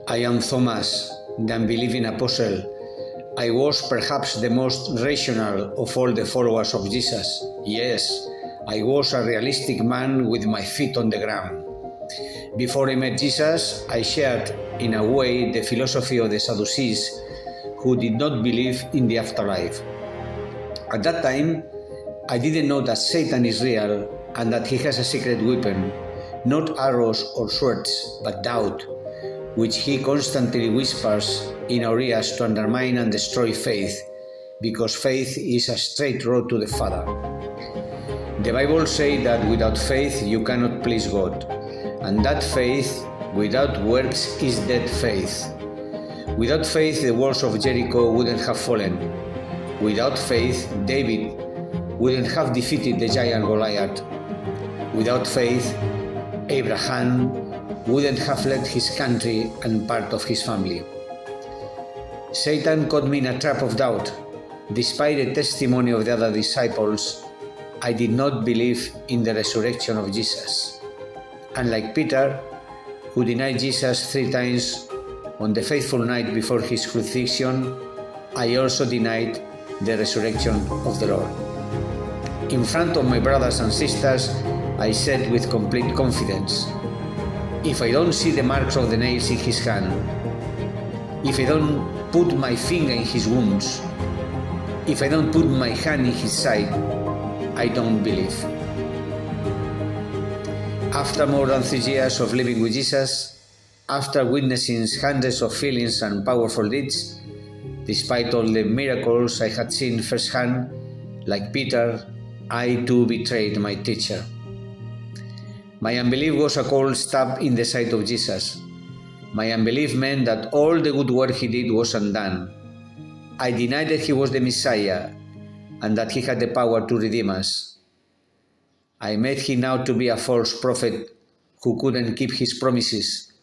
I am Thomas, the unbelieving apostle. I was perhaps the most rational of all the followers of Jesus. Yes, I was a realistic man with my feet on the ground. Before I met Jesus, I shared, in a way, the philosophy of the Sadducees, who did not believe in the afterlife. At that time, I didn't know that Satan is real and that he has a secret weapon, not arrows or swords, but doubt, which he constantly whispers in our ears to undermine and destroy faith, because faith is a straight road to the Father. The Bible says that without faith you cannot please God, and that faith without works is dead faith. Without faith the walls of Jericho wouldn't have fallen. Without faith David wouldn't have defeated the giant Goliath. Without faith Abraham wouldn't have left his country and part of his family. Satan caught me in a trap of doubt. Despite the testimony of the other disciples, I did not believe in the resurrection of Jesus. Unlike Peter, who denied Jesus 3 times on the faithful night before his crucifixion, I also denied the resurrection of the Lord. In front of my brothers and sisters, I said with complete confidence, if I don't see the marks of the nails in his hand, if I don't put my finger in his wounds, if I don't put my hand in his side, I don't believe. After more than 3 years of living with Jesus, after witnessing hundreds of healings and powerful deeds, despite all the miracles I had seen firsthand, like Peter, I too betrayed my teacher. My unbelief was a cold stab in the side of Jesus. My unbelief meant that all the good work he did was undone. I denied that he was the Messiah and that he had the power to redeem us. I made him out to be a false prophet who couldn't keep his promises,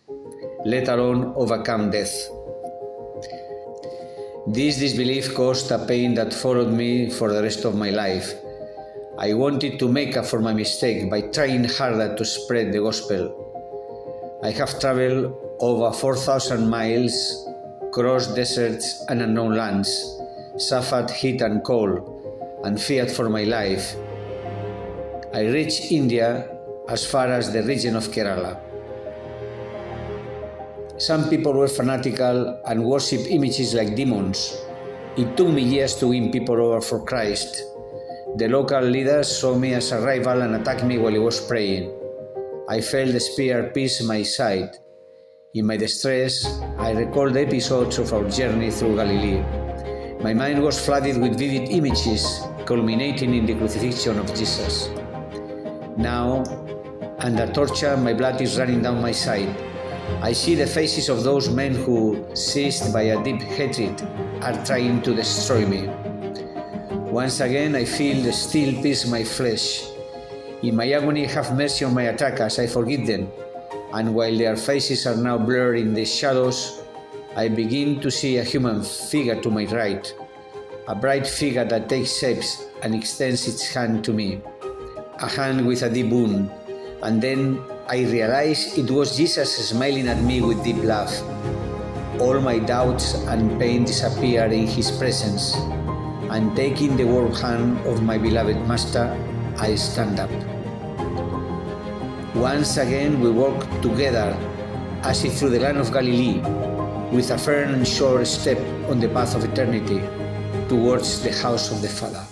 let alone overcome death. This disbelief caused a pain that followed me for the rest of my life. I wanted to make up for my mistake by trying harder to spread the gospel. I have traveled over 4,000 miles, crossed deserts and unknown lands, suffered heat and cold, and feared for my life. I reached India as far as the region of Kerala. Some people were fanatical and worshipped images like demons. It took me years to win people over for Christ. The local leaders saw me as a rival and attacked me while I was praying. I felt the spear pierce my side. In my distress, I recalled the episodes of our journey through Galilee. My mind was flooded with vivid images, culminating in the crucifixion of Jesus. Now, under torture, my blood is running down my side. I see the faces of those men who, seized by a deep hatred, are trying to destroy me. Once again, I feel the steel pierce my flesh. In my agony, have mercy on my attackers, I forgive them. And while their faces are now blurred in the shadows, I begin to see a human figure to my right, a bright figure that takes shapes and extends its hand to me, a hand with a deep wound, and then I realize it was Jesus smiling at me with deep love. All my doubts and pain disappear in his presence, and taking the warm hand of my beloved Master, I stand up. Once again we walk together as if through the land of Galilee, with a firm and sure step on the path of eternity towards the house of the Father.